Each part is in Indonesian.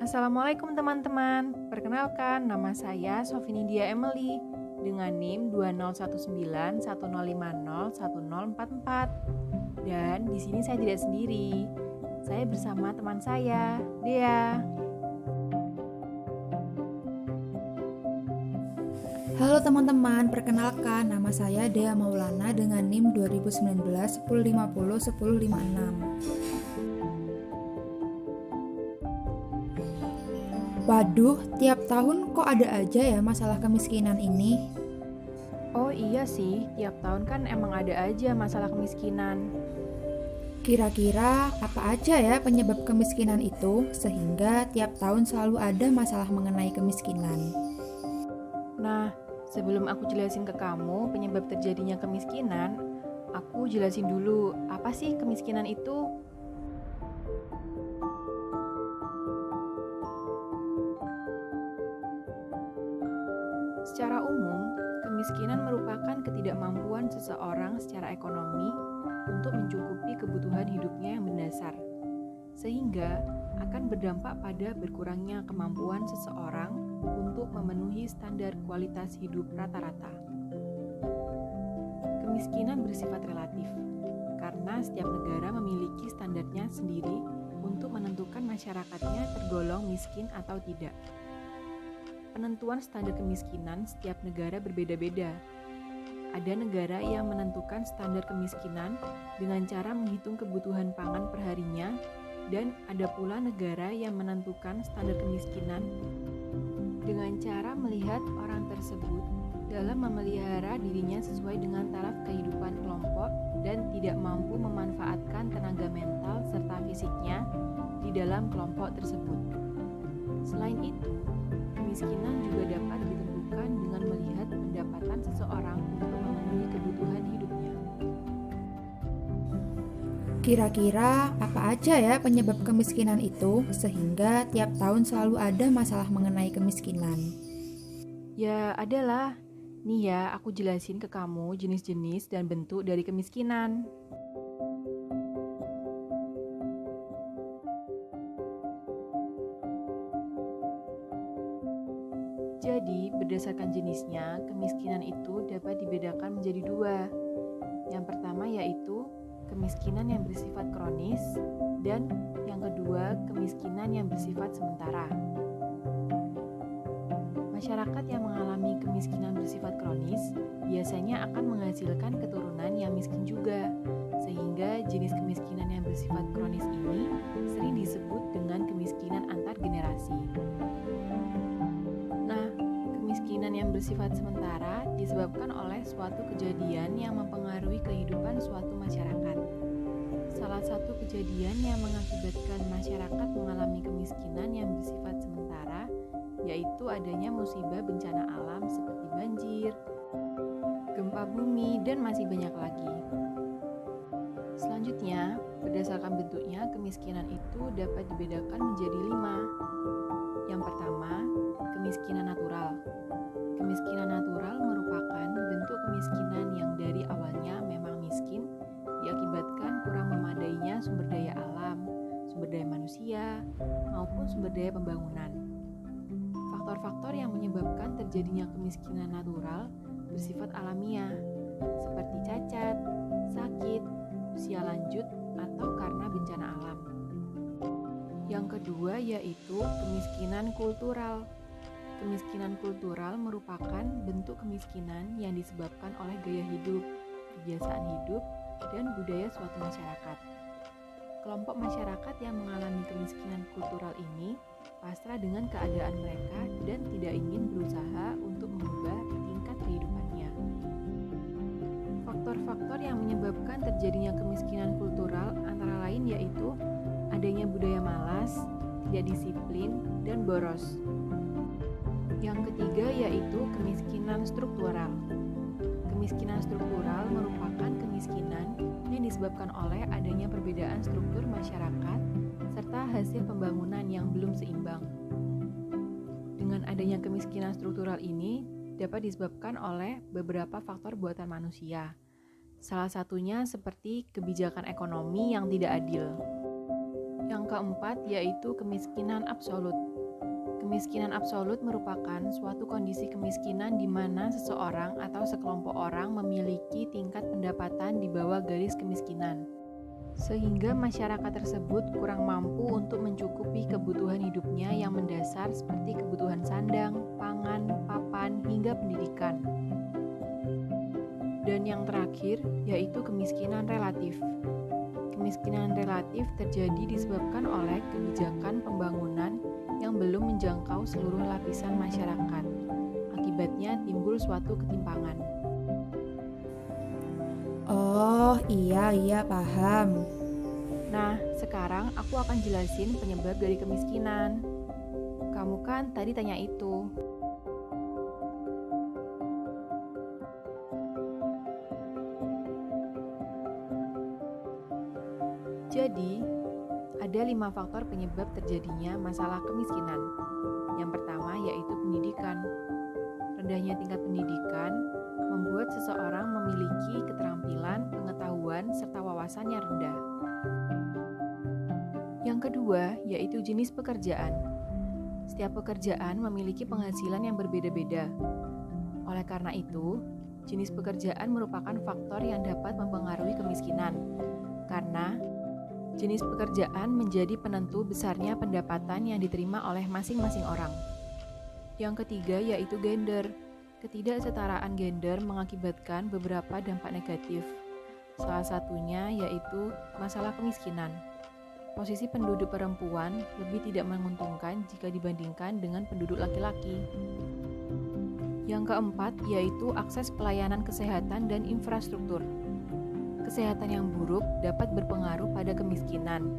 Assalamualaikum teman-teman. Perkenalkan, nama saya Sofinidia Emily dengan NIM 201910501044. Dan di sini saya tidak sendiri. Saya bersama teman saya, Dea. Halo teman-teman, perkenalkan nama saya Dea Maulana dengan NIM 201910501056. Waduh, tiap tahun kok ada aja ya masalah kemiskinan ini? Oh iya sih, tiap tahun kan emang ada aja masalah kemiskinan. Kira-kira apa aja ya penyebab kemiskinan itu sehingga tiap tahun selalu ada masalah mengenai kemiskinan? Nah, sebelum aku jelasin ke kamu penyebab terjadinya kemiskinan, aku jelasin dulu apa sih kemiskinan itu. Secara umum, kemiskinan merupakan ketidakmampuan seseorang secara ekonomi untuk mencukupi kebutuhan hidupnya yang mendasar, sehingga akan berdampak pada berkurangnya kemampuan seseorang untuk memenuhi standar kualitas hidup rata-rata. Kemiskinan bersifat relatif, karena setiap negara memiliki standarnya sendiri untuk menentukan masyarakatnya tergolong miskin atau tidak. Penentuan standar kemiskinan setiap negara berbeda-beda. Ada negara yang menentukan standar kemiskinan dengan cara menghitung kebutuhan pangan perharinya, dan ada pula negara yang menentukan standar kemiskinan dengan cara melihat orang tersebut dalam memelihara dirinya sesuai dengan taraf kehidupan kelompok dan tidak mampu memanfaatkan tenaga mental serta fisiknya di dalam kelompok tersebut. Selain itu, kemiskinan juga dapat ditentukan dengan melihat pendapatan seseorang untuk memenuhi kebutuhan hidupnya. Kira-kira apa aja ya penyebab kemiskinan itu sehingga tiap tahun selalu ada masalah mengenai kemiskinan? Ya, adalah. Nih ya, aku jelasin ke kamu jenis-jenis dan bentuk dari kemiskinan. Jadi, berdasarkan jenisnya, kemiskinan itu dapat dibedakan menjadi dua. Yang pertama yaitu kemiskinan yang bersifat kronis, dan yang kedua kemiskinan yang bersifat sementara. Masyarakat yang mengalami kemiskinan bersifat kronis biasanya akan menghasilkan keturunan yang miskin juga, sehingga jenis kemiskinan yang bersifat kronis ini sering disebut dengan kemiskinan antar generasi. Nah, kemiskinan yang bersifat sementara disebabkan oleh suatu kejadian yang mempengaruhi kehidupan suatu masyarakat. Salah satu kejadian yang mengakibatkan masyarakat mengalami kemiskinan yang bersifat sementara yaitu adanya musibah bencana alam seperti banjir, gempa bumi, dan masih banyak lagi. Selanjutnya, berdasarkan bentuknya, kemiskinan itu dapat dibedakan menjadi 5. Yang pertama, kemiskinan natural. Kemiskinan natural merupakan bentuk kemiskinan yang dari awalnya memang miskin, diakibatkan kurang memadainya sumber daya alam, sumber daya manusia, maupun sumber daya pembangunan. Faktor-faktor yang menyebabkan terjadinya kemiskinan natural bersifat alamiah, seperti cacat, sakit, usia lanjut, atau karena bencana alam. Yang kedua yaitu kemiskinan kultural. Kemiskinan kultural merupakan bentuk kemiskinan yang disebabkan oleh gaya hidup, kebiasaan hidup, dan budaya suatu masyarakat. Kelompok masyarakat yang mengalami kemiskinan kultural ini pasrah dengan keadaan mereka dan tidak ingin berusaha untuk mengubah tingkat kehidupannya. Faktor-faktor yang menyebabkan terjadinya kemiskinan kultural antara lain yaitu adanya budaya malas, tidak disiplin, dan boros. Yang ketiga yaitu kemiskinan struktural. Kemiskinan struktural merupakan kemiskinan yang disebabkan oleh adanya perbedaan struktur masyarakat serta hasil pembangunan yang belum seimbang. Dengan adanya kemiskinan struktural ini dapat disebabkan oleh beberapa faktor buatan manusia. Salah satunya seperti kebijakan ekonomi yang tidak adil. Yang keempat yaitu kemiskinan absolut. Kemiskinan absolut merupakan suatu kondisi kemiskinan di mana seseorang atau sekelompok orang memiliki tingkat pendapatan di bawah garis kemiskinan, sehingga masyarakat tersebut kurang mampu untuk mencukupi kebutuhan hidupnya yang mendasar seperti kebutuhan sandang, pangan, papan, hingga pendidikan. Dan yang terakhir, yaitu kemiskinan relatif. Kemiskinan relatif terjadi disebabkan oleh kebijakan pembangunan yang belum menjangkau seluruh lapisan masyarakat. Akibatnya timbul suatu ketimpangan. Oh, iya paham. Nah, sekarang aku akan jelasin penyebab dari kemiskinan. Kamu kan tadi tanya itu. Jadi, ada 5 faktor penyebab terjadinya masalah kemiskinan. Yang pertama yaitu pendidikan. Rendahnya tingkat pendidikan membuat seseorang memiliki keterampilan, pengetahuan, serta wawasan yang rendah. Yang kedua yaitu jenis pekerjaan. Setiap pekerjaan memiliki penghasilan yang berbeda-beda. Oleh karena itu, jenis pekerjaan merupakan faktor yang dapat mempengaruhi kemiskinan. Karena jenis pekerjaan menjadi penentu besarnya pendapatan yang diterima oleh masing-masing orang. Yang ketiga yaitu gender. Ketidaksetaraan gender mengakibatkan beberapa dampak negatif. Salah satunya yaitu masalah kemiskinan. Posisi penduduk perempuan lebih tidak menguntungkan jika dibandingkan dengan penduduk laki-laki. Yang keempat yaitu akses pelayanan kesehatan dan infrastruktur. Kesehatan yang buruk dapat berpengaruh pada kemiskinan,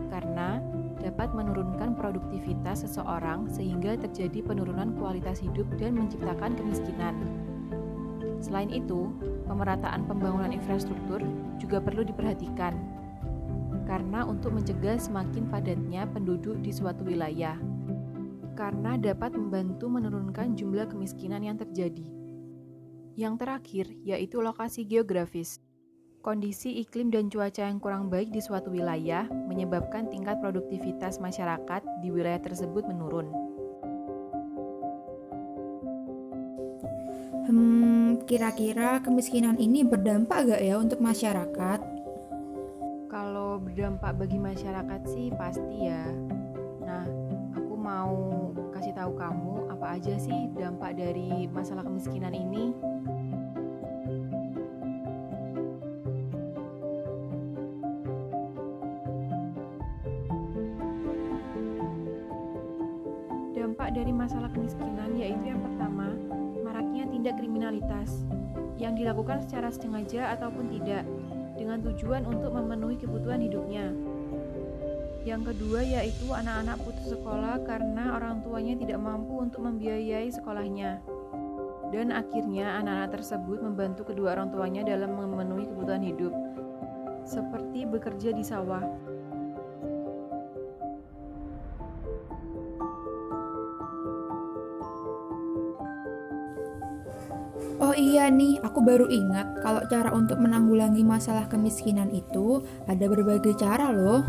karena dapat menurunkan produktivitas seseorang sehingga terjadi penurunan kualitas hidup dan menciptakan kemiskinan. Selain itu, pemerataan pembangunan infrastruktur juga perlu diperhatikan, karena untuk mencegah semakin padatnya penduduk di suatu wilayah, karena dapat membantu menurunkan jumlah kemiskinan yang terjadi. Yang terakhir yaitu lokasi geografis. Kondisi iklim dan cuaca yang kurang baik di suatu wilayah menyebabkan tingkat produktivitas masyarakat di wilayah tersebut menurun. Kira-kira kemiskinan ini berdampak gak ya untuk masyarakat? Kalau berdampak bagi masyarakat sih pasti ya. Nah, aku mau kasih tahu kamu apa aja sih dampak dari masalah kemiskinan ini. Dampak dari masalah kemiskinan yaitu yang pertama, maraknya tindak kriminalitas yang dilakukan secara sengaja ataupun tidak dengan tujuan untuk memenuhi kebutuhan hidupnya. Yang kedua yaitu anak-anak putus sekolah karena orang tuanya tidak mampu untuk membiayai sekolahnya. Dan akhirnya anak-anak tersebut membantu kedua orang tuanya dalam memenuhi kebutuhan hidup, seperti bekerja di sawah. Oh iya nih, aku baru ingat kalau cara untuk menanggulangi masalah kemiskinan itu ada berbagai cara loh.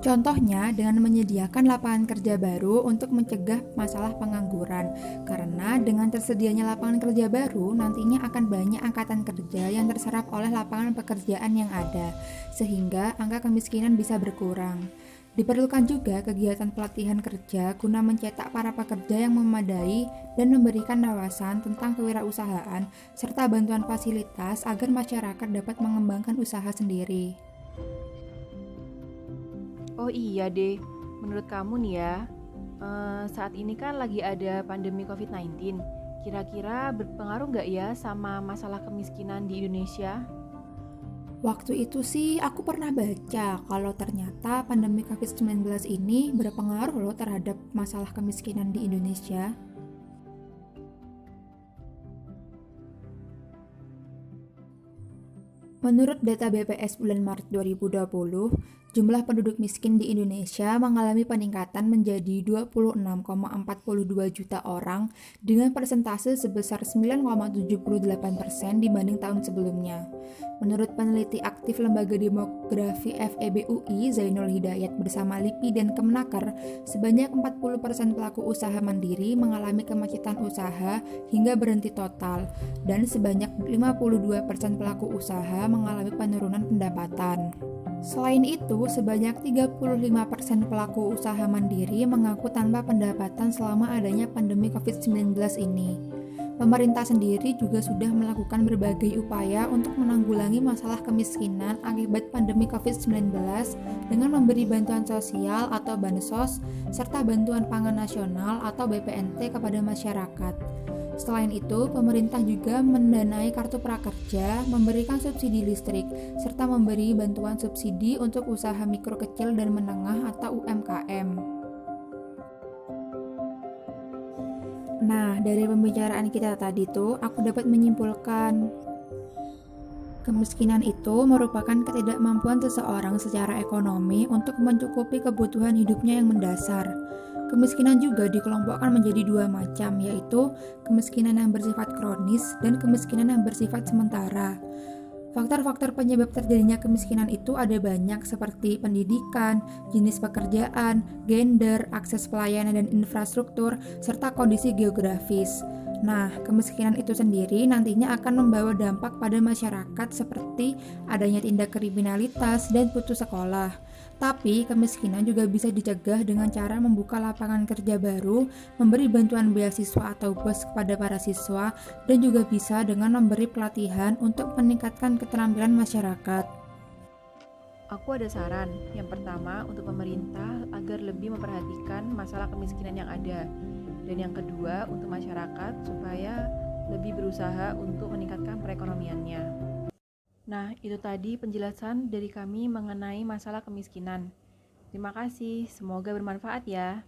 Contohnya dengan menyediakan lapangan kerja baru untuk mencegah masalah pengangguran. Karena dengan tersedianya lapangan kerja baru, nantinya akan banyak angkatan kerja yang terserap oleh lapangan pekerjaan yang ada, sehingga angka kemiskinan bisa berkurang. Diperlukan juga kegiatan pelatihan kerja guna mencetak para pekerja yang memadai dan memberikan wawasan tentang kewirausahaan serta bantuan fasilitas agar masyarakat dapat mengembangkan usaha sendiri. Oh iya deh, menurut kamu nih ya, saat ini kan lagi ada pandemi COVID-19. Kira-kira berpengaruh nggak ya sama masalah kemiskinan di Indonesia? Waktu itu sih aku pernah baca kalau ternyata pandemi COVID-19 ini berpengaruh loh terhadap masalah kemiskinan di Indonesia. Menurut data BPS bulan Maret 2020, Jumlah penduduk miskin di Indonesia mengalami peningkatan menjadi 26,42 juta orang dengan persentase sebesar 9,78% dibanding tahun sebelumnya. Menurut peneliti aktif Lembaga Demografi FEB UI, Zainul Hidayat bersama LIPI dan Kemenaker, sebanyak 40% pelaku usaha mandiri mengalami kemacetan usaha hingga berhenti total, dan sebanyak 52% pelaku usaha mengalami penurunan pendapatan. Selain itu, sebanyak 35% pelaku usaha mandiri mengaku tanpa pendapatan selama adanya pandemi COVID-19 ini. Pemerintah sendiri juga sudah melakukan berbagai upaya untuk menanggulangi masalah kemiskinan akibat pandemi COVID-19 dengan memberi bantuan sosial atau bansos, serta bantuan pangan nasional atau BPNT kepada masyarakat. Selain itu, pemerintah juga mendanai kartu prakerja, memberikan subsidi listrik, serta memberi bantuan subsidi untuk usaha mikro kecil dan menengah atau UMKM. Nah, dari pembicaraan kita tadi tuh, aku dapat menyimpulkan kemiskinan itu merupakan ketidakmampuan seseorang secara ekonomi untuk mencukupi kebutuhan hidupnya yang mendasar. Kemiskinan juga dikelompokkan menjadi dua macam, yaitu kemiskinan yang bersifat kronis dan kemiskinan yang bersifat sementara. Faktor-faktor penyebab terjadinya kemiskinan itu ada banyak seperti pendidikan, jenis pekerjaan, gender, akses pelayanan dan infrastruktur, serta kondisi geografis. Nah, kemiskinan itu sendiri nantinya akan membawa dampak pada masyarakat seperti adanya tindak kriminalitas dan putus sekolah. Tapi, kemiskinan juga bisa dicegah dengan cara membuka lapangan kerja baru, memberi bantuan beasiswa atau BOS kepada para siswa, dan juga bisa dengan memberi pelatihan untuk meningkatkan keterampilan masyarakat. Aku ada saran. Yang pertama, untuk pemerintah agar lebih memperhatikan masalah kemiskinan yang ada. Dan yang kedua, untuk masyarakat supaya lebih berusaha untuk meningkatkan perekonomiannya. Nah, itu tadi penjelasan dari kami mengenai masalah kemiskinan. Terima kasih, semoga bermanfaat ya.